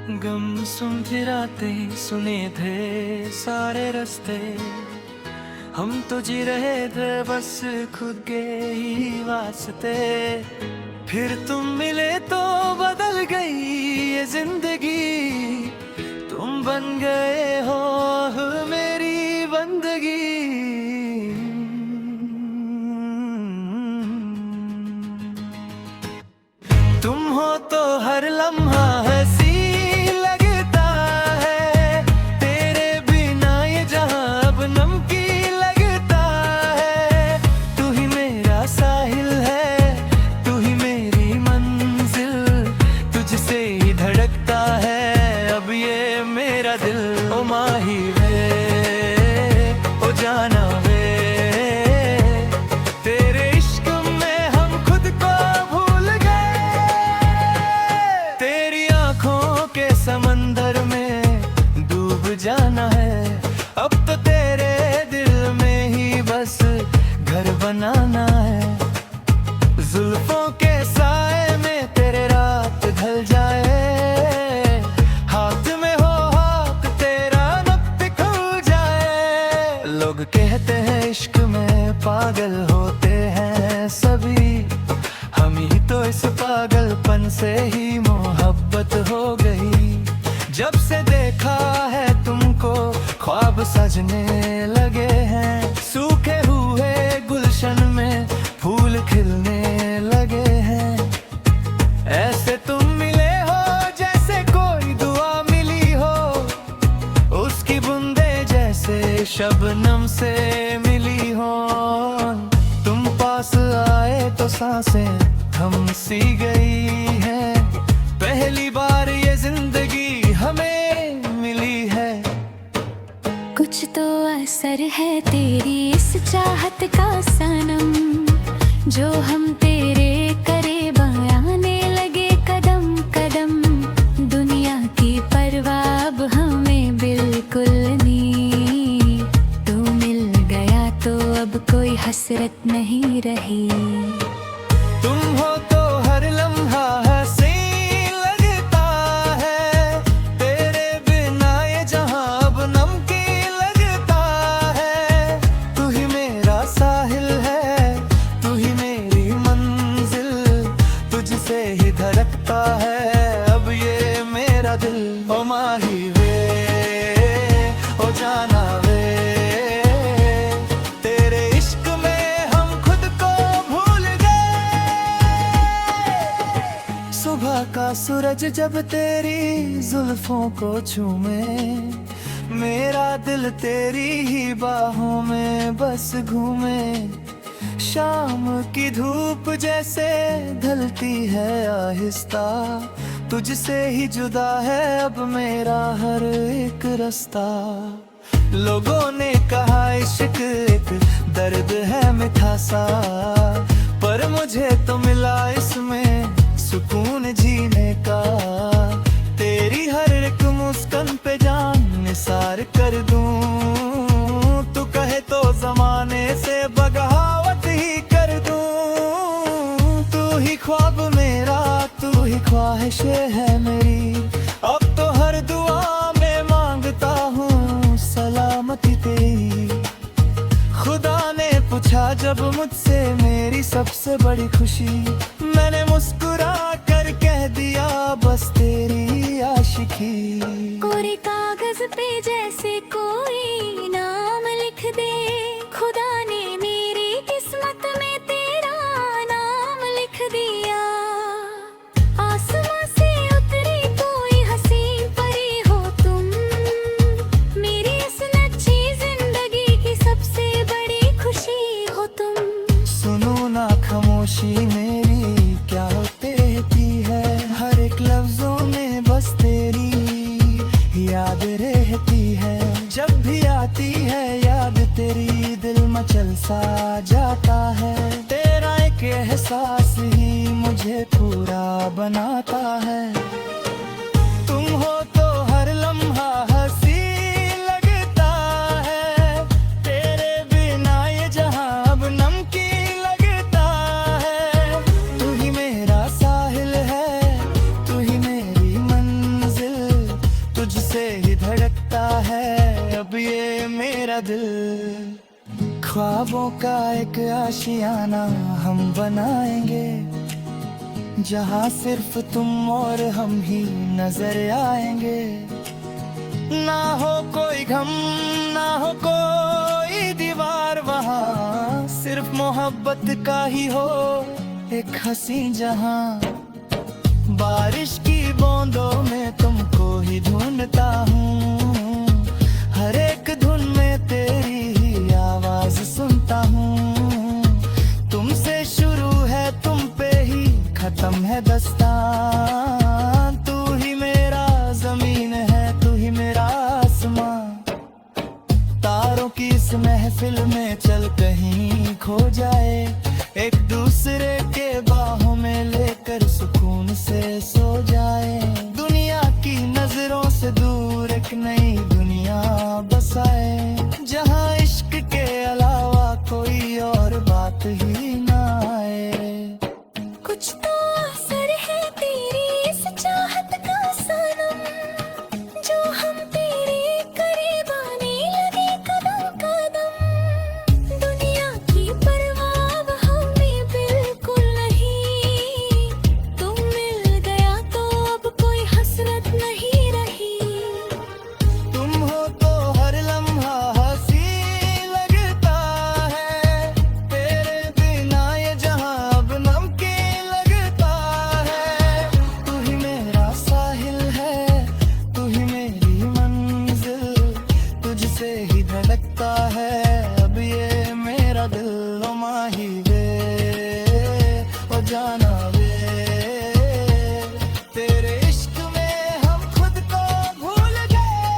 गम सुन फिराते सुने थे सारे रास्ते, हम तो जी रहे थे बस खुद के ही वास्ते। फिर तुम मिले तो बदल गई ये जिंदगी, तुम बन गए हो मेरी बंदगी। तुम हो तो हर लम्हा हंसी लगता है, तेरे बिना ये जहां अब नमकीन लगता है। तू ही मेरा साहिल है, तू ही मेरी मंजिल, तुझसे ही धड़कता है अब ये मेरा दिल। ओ माही वे, ओ जाना वे, तेरे इश्क में हम खुद को भूल गए। तेरी आंखों के समंदर में डूब जाना है, अब तो तेरे दिल में ही बस घर बनाना है। जुल्फों के साए में तेरे रात ढल जाए, हाथ में हो हाथ तेरा नब्ज खुल जाए। लोग कहते हैं इश्क में पागल होते हैं सभी, हम ही तो इस पागलपन से ही मोहब्बत हो गई। जब से देखा है तुमको ख्वाब सजने लगे हैं, सूखे हुए गुलशन में फूल खिलने लगे हैं। ऐसे तुम मिले हो जैसे कोई दुआ मिली हो, उसकी बूंदे जैसे शबनम से मिली हो। तुम पास आए तो सांसें थम सी गई हैं, पहली बार ये जिंदगी हमें मिली है। कुछ तो असर है तेरी इस चाहत का सनम, जो हम तेरे करीब आने लगे कदम कदम। दुनिया की परवाह अब हमें बिल्कुल नहीं, तू मिल गया तो अब कोई हसरत नहीं रही। तुम हो तो हर लम्हा हसीन लगता है, तेरे बिना ये जहां अब नमकीन लगता है। तू ही मेरा साहिल है, तू ही मेरी मंजिल, तुझसे ही धड़कता है अब ये मेरा दिल। ओ माही वे, ओ जाना वे, तेरे इश्क में हम खुद को भूल गए। सुबह का सूरज जब तेरी जुल्फों को छूमे, मेरा दिल तेरी ही बाहों में बस घूमे। शाम की धूप जैसे ढलती है आहिस्ता, तुझसे ही जुदा है अब मेरा हर एक रास्ता। लोगों ने कहा इश्क एक दर्द है मीठा सा, पर मुझे तो मिला इसमें सुकून जीने का। तेरी हर एक मुस्कान पे जान निसार कर दूं, तू कहे तो जमाने से बगावत ही कर दूं। तू ही ख्वाब मेरा, तू ही ख्वाहिश है मेरी, अब तो हर दुआ में मांगता हूँ सलामती तेरी। खुदा ने पूछा जब मुझसे मेरी सबसे बड़ी खुशी, मैंने मुस्कुरा कर कह दिया बस तेरी आशिकी। कोरे कागज पे जैसे कोई नाम लिख दे, खुदा ने मेरी किस्मत में तेरा नाम लिख दिया। आसमां से उतरी कोई हसीन परी हो तुम, मेरी इस नच्छी जिंदगी की सबसे बड़ी खुशी हो तुम। सुनो ना खामोशी मेरी क्या कहती है, हर एक लफ्जों में बस तेरी याद रहती है। जब भी आती है याद तेरी दिल मचल सा जाता है, तेरा एक एहसास ही मुझे पूरा बनाता है। तुम हो तो हर लम्हा हंसी लगता है, तेरे बिना ये जहां अब नमकीन लगता है। तू ही मेरा साहिल है, तू ही मेरी मंजिल, तुझसे ही धड़कता है अब ये मेरा दिल। ख्वाबों का एक आशियाना हम बनाएंगे, जहाँ सिर्फ तुम और हम ही नजर आएंगे। ना हो कोई गम, ना हो कोई दीवार वहाँ, सिर्फ मोहब्बत का ही हो एक हंसी जहाँ। बारिश की बूंदों में तुमको ही ढूंढता हूँ, हर एक धुन में तेरी ही आवाज सुनता हूँ। तुमसे शुरू है तुम पे ही खत्म है दस्तान, तू ही मेरा जमीन है तू ही मेरा आसमां। तारों की इस महफिल में चल कहीं खो जाए, एक दूसरे के बाहों में लेकर सुकून से सो जाए। दुनिया की नजरों से दूर एक नई दुनिया बसाए, जहाँ इश्क के अलावा कोई और बात ही ना आए। कुछ तो असर है तेरी इस चाहत का सनम, जो हम तेरे करीब आने लगे कदम कदम। दुनिया की परवाह अब हमें बिल्कुल नहीं, तुम मिल गया तो अब कोई हसरत नहीं रही। तुम हो तो हर लम्हा हंसी लगता है, तेरे बिना ये जहां अब नमकीन लगता है। तू ही मेरा साहिल है तू ही मेरी मंजिल, तुझसे ही धड़कता है अब ये मेरा दिल। ओ माही वे ओ जाना वे, तेरे इश्क में हम खुद को भूल गए।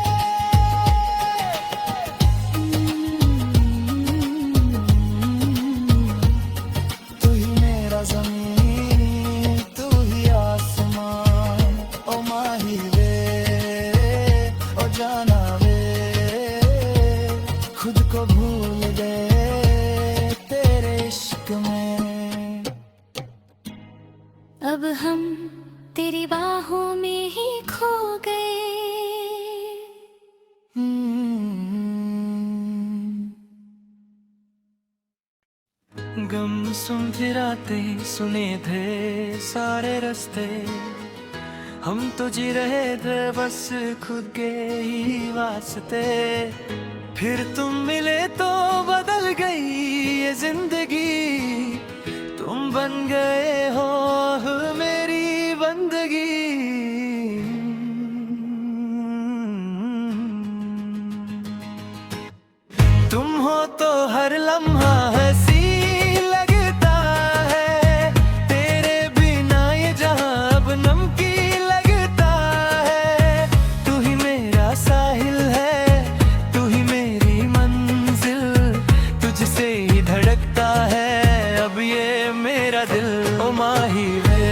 तू ही मेरा ज़मीन तू ही आसमान, ओ माही वे ओ जाना वे, खुद को भूल गए तेरे इश्क में। अब हम तेरी बाहों में ही खो गए। गम सुन फिराते सुने थे सारे रास्ते, हम तो जी रहे थे बस खुद के ही वास्ते। फिर तुम मिले तो बदल गई ये जिंदगी, तुम बन गए हो मेरी बंदगी। तुम हो तो हर लम्हा हंसी लगता है, तेरे बिना ये जहां अब नमकीन लगता है। तू ही मेरा साहिल है तू ही मेरी मंजिल, तुझसे ही धड़कता है अब ये मेरा दिल। ओ माही वे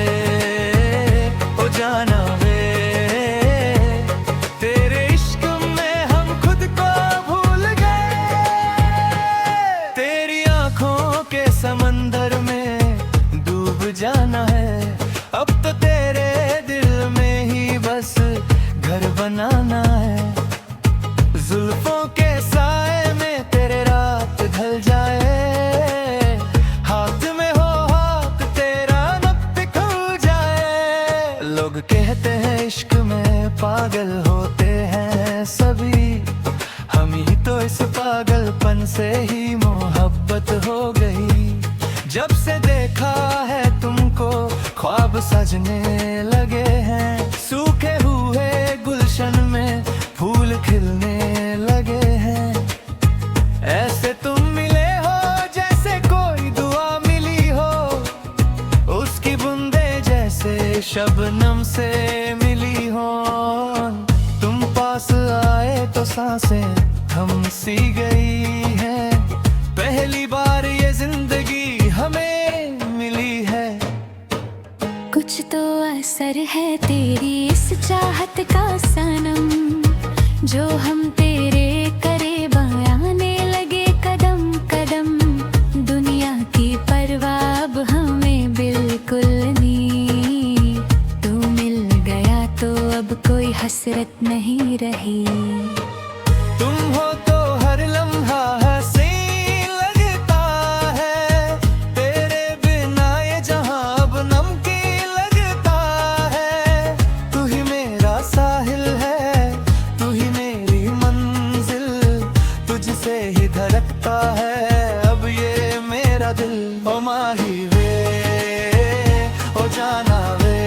ओ जाना वे, तेरे इश्क में हम खुद को भूल गए। तेरी आंखों के समंदर में डूब जाना है, अब तो तेरे दिल में ही बस घर बनाना है। जुल्फों के साए में तेरे रात ढल जाए, हाथ में हो हाथ तेरा नब्ज खुल जाए। लोग कहते हैं इश्क में पागल होते हैं सभी, हम ही तो इस पागलपन से ही मोहब्बत हो गई। जब से देखा है तुमको ख्वाब सजने लगे हैं, सूखे हुए गुलशन में फूल खिलने लगे हैं। ऐसे तुम मिले हो जैसे कोई दुआ मिली हो, उसकी बूंदे जैसे शबनम से मिली हो। तुम पास आए तो सांसें थम सी गई हैं, पहली बार ये जिंदगी हमें मिली है। कुछ तो असर है तेरी इस चाहत का सनम, जो हम तेरे करीब आने लगे कदम कदम। दुनिया की परवाह अब हमें बिल्कुल नहीं, तू मिल गया तो अब कोई कोई हसरत नहीं रही। तुम हो तो हर लम्हा हसीन लगता है, तेरे बिना ये जहां अब नमकीन लगता है। तू ही मेरा साहिल है, तू ही मेरी मंजिल, तुझसे ही धड़कता है अब ये मेरा दिल। ओ माही वे, ओ जाना वे,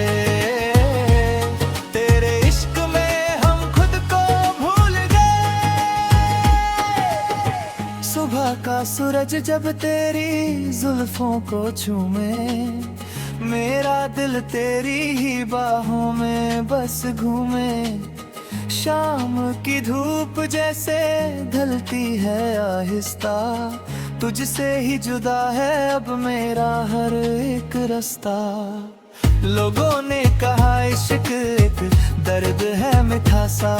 तेरे इश्क में हम खुद को भूल गए। सुबह का सूरज जब तेरी जुल्फों को छूमे, मेरा दिल तेरी ही बाहों में बस घूमे। शाम की धूप जैसे ढलती है आहिस्ता, तुझसे ही जुदा है अब मेरा हर एक रास्ता। लोगों ने कहा इश्क एक दर्द है मीठा सा,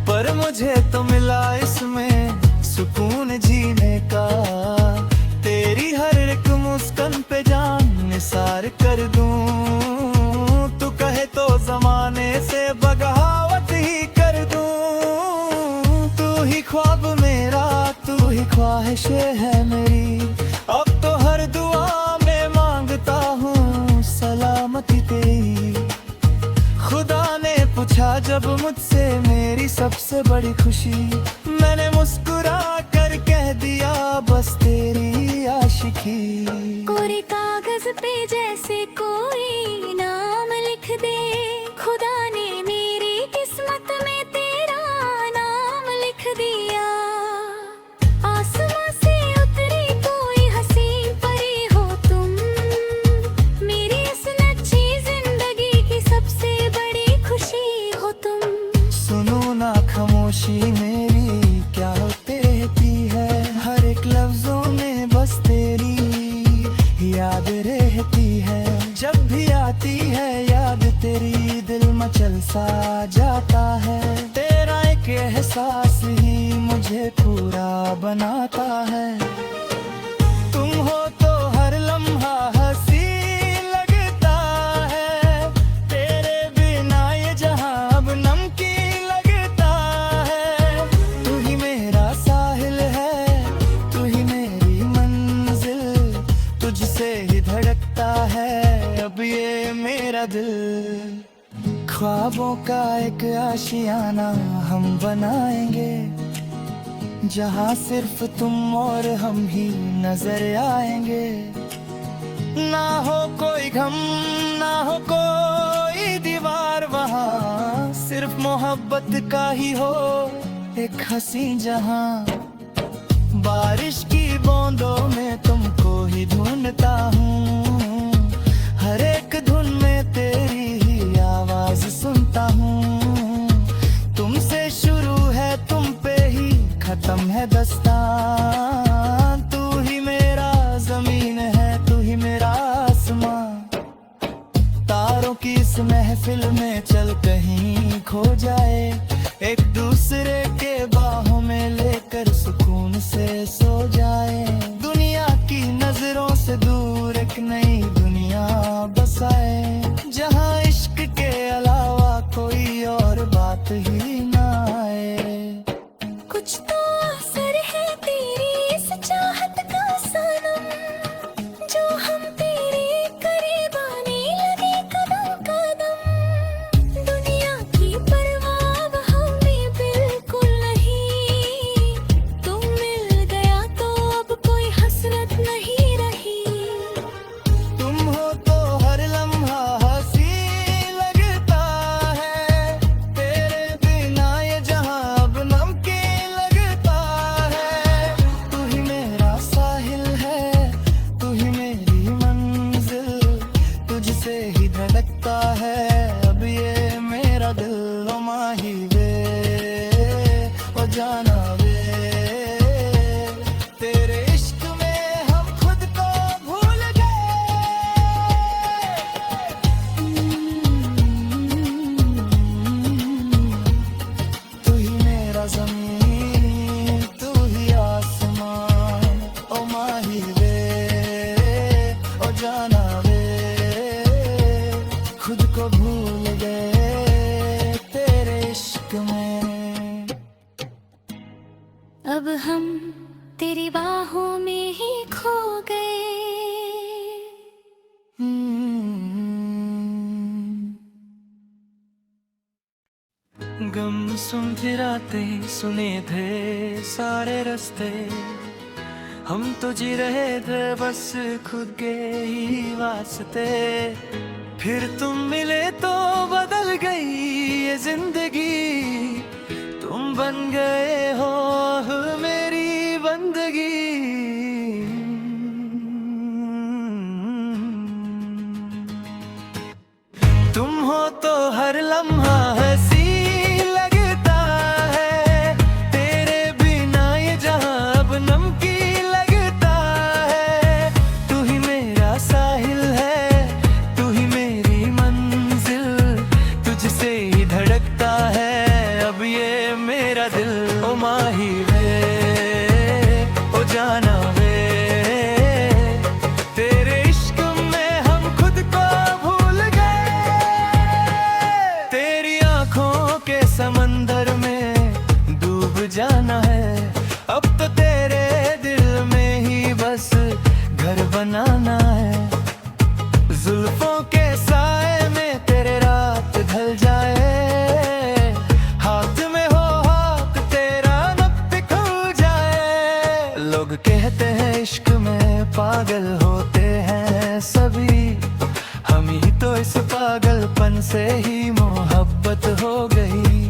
पर मुझे तो मिला इसमें सुकून जीने का। तेरी हर एक मुस्कान पे जान निसार कर दूं, तू कहे तो जमाने से बगावत ही कर दूं। तू ही ख्वाब मेरा, तू ही ख्वाहिश है मेरी, अब तो हर दुआ में मांगता हूँ सलामती तेरी। खुदा ने पूछा जब मुझसे मेरी सबसे बड़ी खुशी, मैंने मुस्कुरा कर कह दिया बस तेरी आशिकी। कोरे कागज पे जैसे कोई नाम लिख दे, खुदा ने मेरी किस्मत में तेरा नाम लिख दिया। आसमां से उतरी कोई हसीन परी हो तुम, मेरी इस नच्छी जिंदगी की सबसे बड़ी खुशी हो तुम। सुनो ना खामोशी मेरी क्या कहती है, हर एक लफ्जों में बस तेरी याद रहती है। जब भी आती है याद तेरी दिल मचल सा जाता है। तेरा एक एहसास ही मुझे पूरा बनाता है। तुम हो तो हर लम्हा हसीन लगता है, तेरे बिना ये जहां अब नमकीन लगता है। तू ही मेरा साहिल है, तू ही मेरी मंजिल, तुझसे ही धड़कता है अब ये मेरा दिल। ख्वाबों का एक आशियाना हम बनाएंगे, जहाँ सिर्फ तुम और हम ही नजर आएंगे। ना हो कोई गम, ना हो कोई दीवार वहाँ, सिर्फ मोहब्बत का ही हो एक हंसी जहाँ। बारिश की बूंदों में तुमको ही ढूंढता हूँ, हर एक धुन में तेरी ही आवाज सुनता हूँ। तुमसे शुरू है तुम पे ही खत्म है दस्तान, तू ही मेरा जमीन है, तू ही मेरा आसमां। तारों की इस महफिल में चल कहीं खो जाए, एक दूसरे के बाहों में लेकर सुकून से सो जाए। दुनिया की नजरों से दूर एक नई दुनिया बसाए, जहाँ इश्क के अलावा कोई और बात ही ना आए। कुछ तो असर है तेरी इस चाहत का सनम, जो हम तेरे करीब आने लगे कदम कदम। दुनिया की परवाह अब हम तेरी बाहों में ही खो गए। गम सुन फिराते सुने थे सारे रास्ते, हम तो जी रहे थे बस खुद के ही वास्ते। फिर तुम मिले तो बदल गई ये जिंदगी, तुम बन गए हो मेरी बंदगी। तुम हो तो हर लम्हा हंसी लगता है, तेरे बिना ये जहां अब नमकी लगता है। तू ही मेरा साहिल है, तू ही मेरी मंजिल, तुझसे ही धड़कता है अब ये मेरा दिल। ओ माही वे ओ जाना वे, तेरे इश्क में हम खुद को भूल गए। तेरी आंखों के समंदर में डूब जाना है, अब तो तेरे दिल में ही बस घर बनाना है। जुल्फों के साए में तेरे रात ढल जाए, हाथ में हो हाथ तेरा नक्श खुल जाए। लोग कहते हैं इश्क में पागल होते हैं सभी, हम ही तो इस पागलपन से ही मोहब्बत हो गई।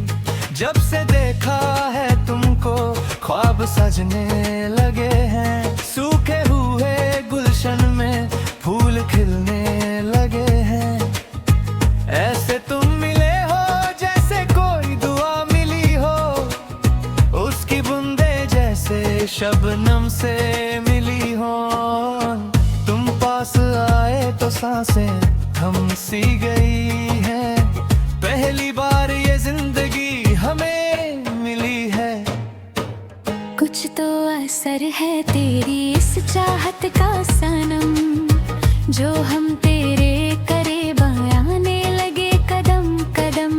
जब से देखा है तुमको ख्वाब सजने लगे हैं, सूखे हुए गुलशन में फूल खिलने लगे हैं। ऐसे तुम मिले हो जैसे कोई दुआ मिली हो, उसकी बूंदे जैसे शबनम से मिली हो। तुम पास आए तो सांसें थम सी गई हैं, पहली बार ये जिंदगी हमें मिली है। कुछ तो असर है तेरी इस चाहत का सनम, जो हम तेरे करीब आने लगे कदम कदम।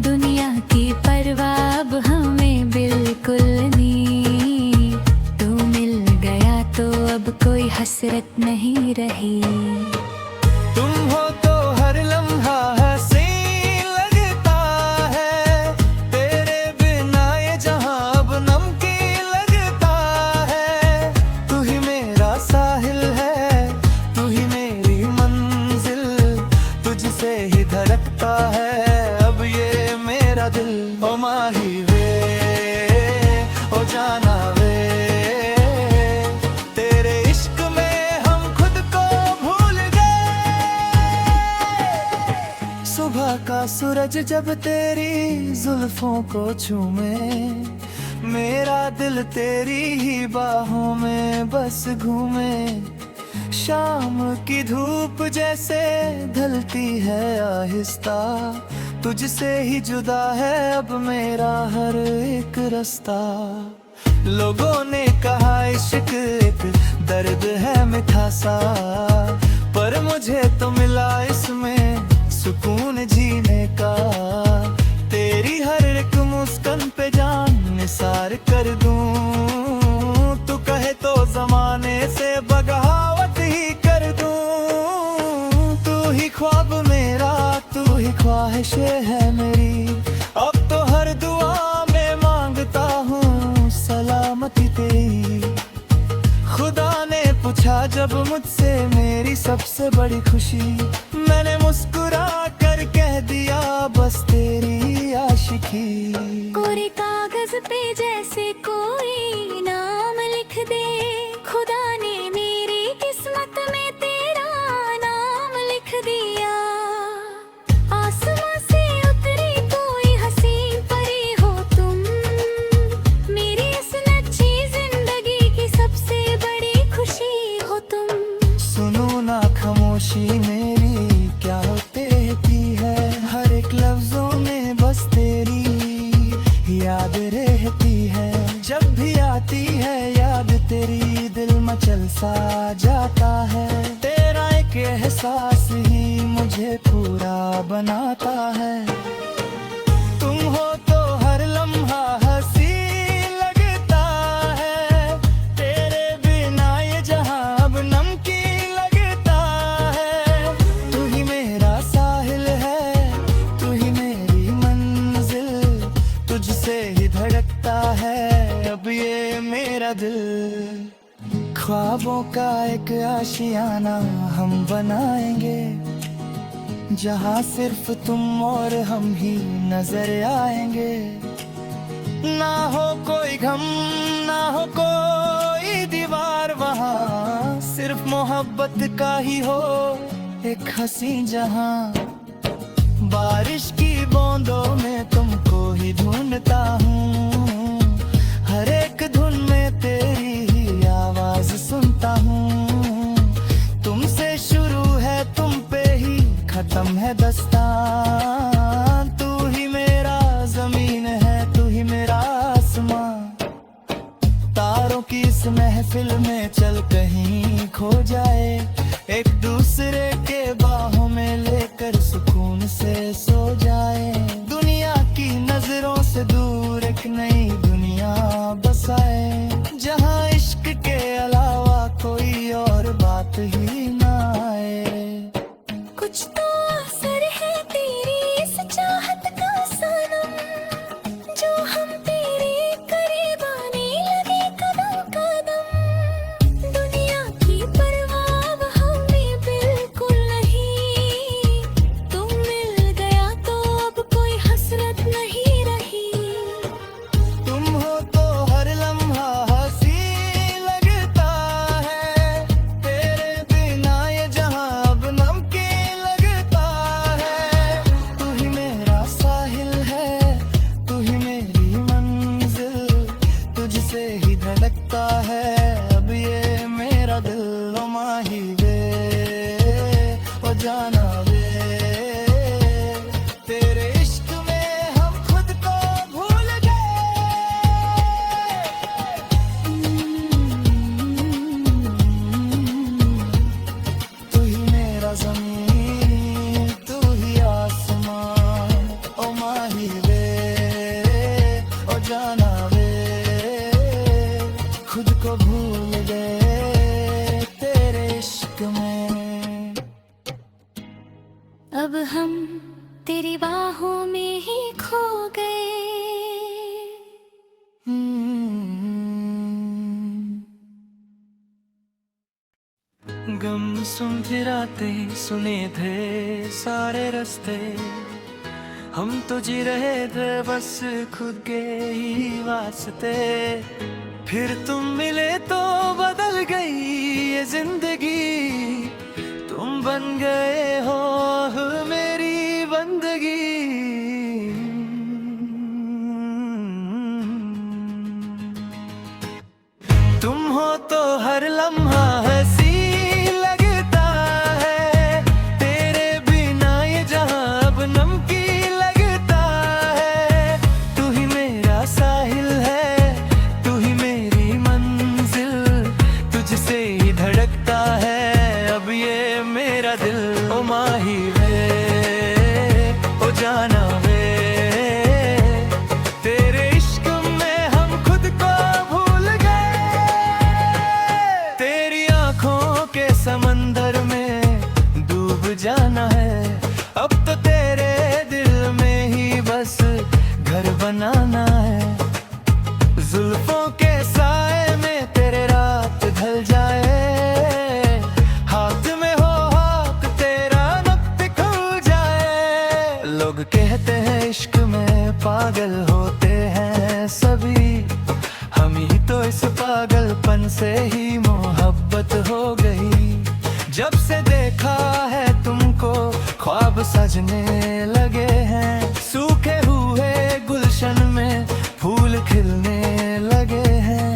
दुनिया की परवाह अब हमें बिल्कुल नहीं, तू मिल गया तो अब कोई हसरत नहीं रही। तुम हो तो हर लम्हा हंसी लगता है, तेरे बिना ये जहां अब नमकी लगता है। तू ही मेरा साहिल है, तू ही मेरी मंजिल, तुझसे ही धड़कता है अब ये मेरा दिल। ओ माही वे ओ जाना वे, तेरे इश्क में हम खुद को भूल गए। सुबह का सूरज जब तेरी जुल्फों को छूमे, मेरा दिल तेरी ही बाहों में बस घूमे। शाम की धूप जैसे ढलती है आहिस्ता, तुझसे ही जुदा है अब मेरा हर एक रास्ता। लोगों ने कहा इश्क एक दर्द है मीठा सा, पर मुझे तो मिला इसमें सुकून जीने का। तेरी हर एक मुस्कान पे जान निसार कर दूं, तू कहे तो जमाने से बगावत ही कर दूं। तू ही ख्वाब मेरा, तू ही ख्वाहिश है मेरी, अब तो हर दुआ में मांगता हूँ सलामती तेरी। खुदा ने पूछा जब मुझसे मेरी सबसे बड़ी खुशी, मैंने मुस्कुरा कर कह दिया बस तेरी आशिकी। कोरे कागज पे जैसे कोई नाम लिख दे, खुदा ने मेरी किस्मत में तेरा नाम लिख दिया। आसमां से उतरी कोई हसीन परी हो तुम, मेरी इस नच्छी जिंदगी की सबसे बड़ी खुशी हो तुम। सुनो ना खामोशी मेरी क्या कहती है, हर एक लफ्जों में बस तेरी याद रहती है। जब भी आती है याद तेरी दिल मचल सा जाता है। तेरा एक एहसास ही मुझे पूरा बनाता है। तुम हो तो हर लम्हा हंसी लगता दिल। ख्वाबों का एक आशियाना हम बनाएंगे, जहाँ सिर्फ तुम और हम ही नजर आएंगे। ना हो कोई गम, ना हो कोई दीवार वहाँ, सिर्फ मोहब्बत का ही हो एक हंसी जहाँ। बारिश की बूंदों में तुमको ही ढूंढता हूँ, हर एक धुन में तेरी ही आवाज सुनता हूँ। तुमसे शुरू है, तुम पे ही खत्म है दस्तान। तू ही मेरा जमीन है, तू ही मेरा आसमां। तारों की इस महफिल में चल कहीं खो जाए, एक दूसरे के बाहों में लेकर सुकून से सो जाए। दुनिया की नजरों से दूर एक नई दुनिया बसाए, जहाँ इश्क के अलावा कोई और बात ही ना आए। कुछ तो असर है तेरी इस चाहत का सनम, जो हम तेरे करीब आने लगे कदम कदम। दुनिया की परवाह अब हमें बिल्कुल नहीं, तुम मिल गया तो अब कोई हसरत नहीं रही। तुम हो तो हर लम्हा हंसी लगता है, तेरे बिना ये जहां अब नमकीन लगता है। तू ही मेरा साहिल है, तू ही मेरी मंजिल, तुझसे ही धड़कता है अब ये मेरा दिल। ओ माही वे, ओ जाना वे, तेरे इश्क में हम खुद को भूल गए। तू ही मेरा ज़मीन, तू ही आसमान। ओ माही वे, ओ जाना वे, खुद को भूल गए तेरे इश्क में। अब हम तेरी बाहों में ही खो गए। गम सुन फिराते सुने थे सारे रास्ते, हम तो जी रहे थे बस खुद के ही वास्ते। फिर तुम मिले तो बदल गई ये जिंदगी, तुम बन गए हो मेरी बंदगी। तुम हो तो हर लम्हा हंसी लगता है, तेरे बिना ये जहां अब नमकीन लगता है। तू ही मेरा साहिल है, तू ही मेरी मंजिल, तुझसे ही धड़कता है अब ये मेरा दिल। ओ माही वे, ओ जाना वे, तेरे इश्क में हम खुद को भूल गए। तेरी आंखों के समंदर में डूब जाना है, अब तो तेरे दिल में ही बस घर बनाना है। जुल्फों के साए में तेरे रात ढल जाए, हाथ में हो हाथ तेरा नक्श खुल जाए। लोग कहते हैं इश्क में पागल होते हैं सभी, हम ही तो इस पागलपन से ही मोहब्बत हो गई। जब से देखा है तुमको ख्वाब सजने लगे हैं, सूखे हुए गुलशन में फूल खिलने लगे हैं।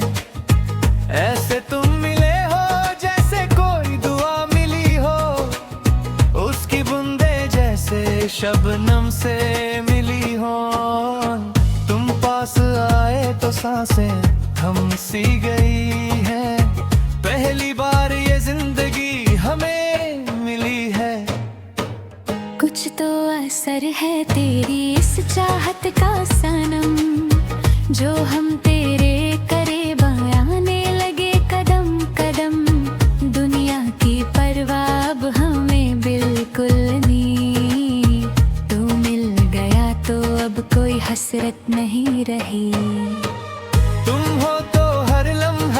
ऐसे तुम मिले हो जैसे कोई दुआ मिली हो, उसकी बूंदे जैसे शबनम से मिली हो। तुम पास आए तो सांसें थम सी गई हैं, पहली बार ये जिंदगी हमें मिली है। कुछ तो असर है तेरी इस चाहत का सनम, जो हम तेरे करीब आने लगे कदम कदम। दुनिया की परवाह अब हमें बिल्कुल नहीं, तू मिल गया तो अब कोई हसरत नहीं रही। तुम हो तो हर लम्हा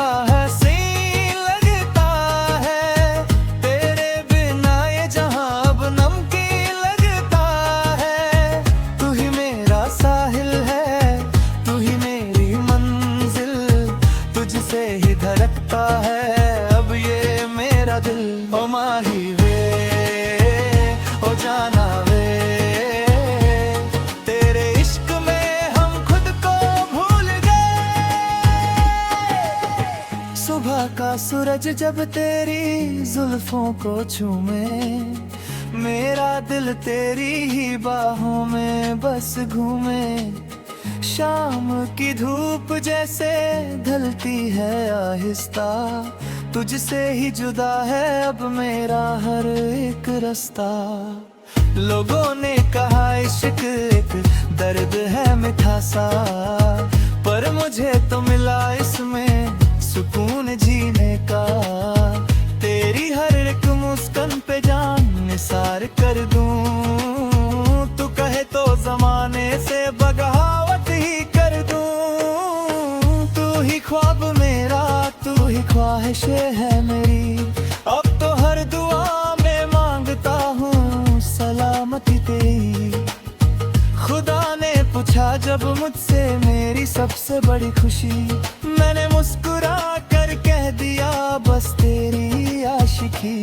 सूरज जब तेरी जुल्फों को छूमे, मेरा दिल तेरी ही बाहों में बस घूमे। शाम की धूप जैसे ढलती है आहिस्ता, तुझसे ही जुदा है अब मेरा हर एक रास्ता। लोगों ने कहा इश्क एक दर्द है मीठा सा, पर मुझे तो मिला इसमें सुकून जीने का। तेरी हर एक मुस्कान पे जान निसार कर दूं, तू कहे तो जमाने से बगावत ही कर दूं। तू ही ख्वाब मेरा, तू ही ख्वाहिश है मेरी, अब तो हर दुआ में मांगता हूँ सलामती तेरी। खुदा ने पूछा जब मुझसे मेरी सबसे बड़ी खुशी, मैंने मुस्कुरा कर कह दिया बस तेरी आशिकी।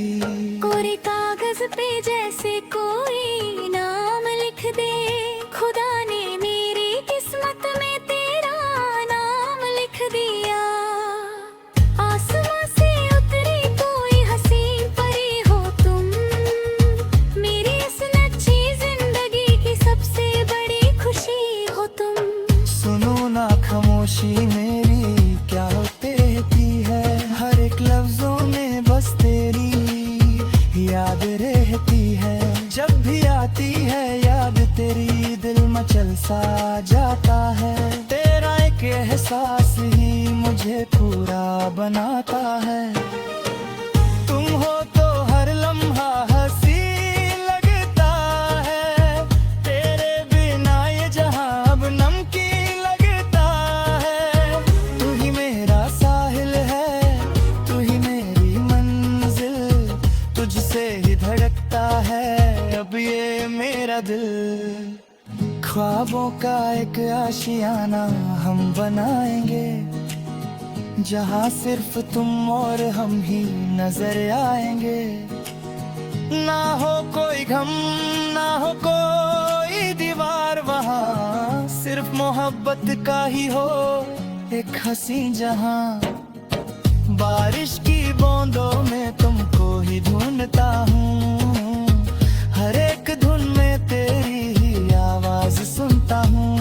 कोरे कागज पे जैसे कोई नाम लिख दे, खुदा ने मेरी किस्मत में तेरा नाम लिख दिया। आसमां से उतरी कोई हसीन परी हो तुम, मेरी इस नच्छी जिंदगी की सबसे बड़ी खुशी हो तुम। सुनो ना खामोशी मेरी क्या कहती है, हर एक लफ्जों में बस तेरी याद रहती है। जब भी आती है याद तेरी दिल मचल सा जाता है, तेरा एक एहसास ही मुझे पूरा बनाता है। तुम हो तो हर लम्हा हंसी लगता है, तेरे बिना ये जहां अब नमकीन लगता है। तू ही मेरा साहिल है, तू ही मेरी मंजिल, तुझसे ही धड़कता है अब ये मेरा दिल। ख्वाबों का एक आशियाना हम बनाएंगे, जहाँ सिर्फ तुम और हम ही नजर आएंगे। ना हो कोई गम, ना हो कोई दीवार वहाँ, सिर्फ मोहब्बत का ही हो एक हंसी जहाँ। बारिश की बूंदों में तुमको ही ढूंढता हूँ, हर एक धुन में तेरी ही आवाज सुनता हूँ।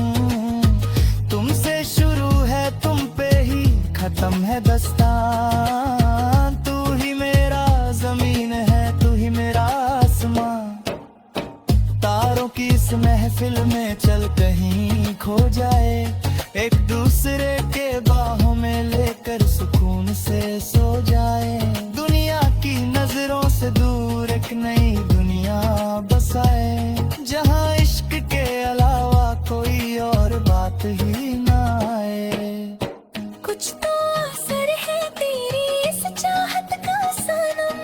तुमसे शुरू है तुम पे ही खत्म है दस्तान, तू ही मेरा जमीन है, तू ही मेरा आसमां। तारों की इस महफिल में चल कहीं खो जाए, एक दूसरे के बाहों में लेकर सुकून से सो जाए। दुनिया की नजरों से दूर एक नई दुनिया बसाए, जहाँ इश्क के अलावा कोई और बात ही ना आए। कुछ तो असर है तेरी इस चाहत का सनम,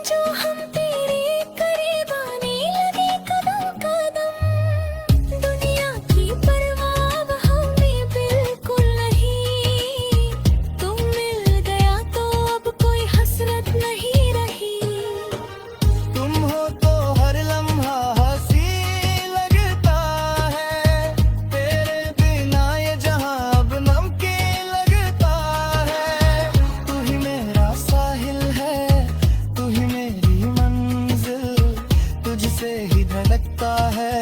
जो हम तेरे करीब आने लगे कदम कदम। दुनिया की परवाह अब हमें बिल्कुल नहीं, तुम मिल गया तो अब कोई हसरत नहीं रही। तुम हो तो हर लम्हा हंसी लगता है, तेरे बिना ये जहां अब नमकीन लगता है। तू ही मेरा साहिल है, तू ही मेरी मंजिल, तुझसे ही धड़कता है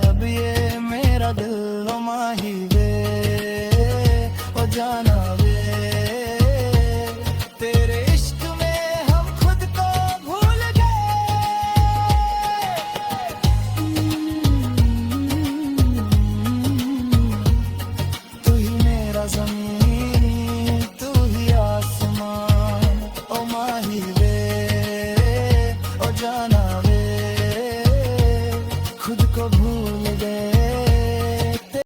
अब ये मेरा दिल। ओ माही वे, ओ जाना वे, तेरे इश्क में हम खुद को भूल गए। तू ही मेरा ज़मीन, तू ही आसमान, ओ माही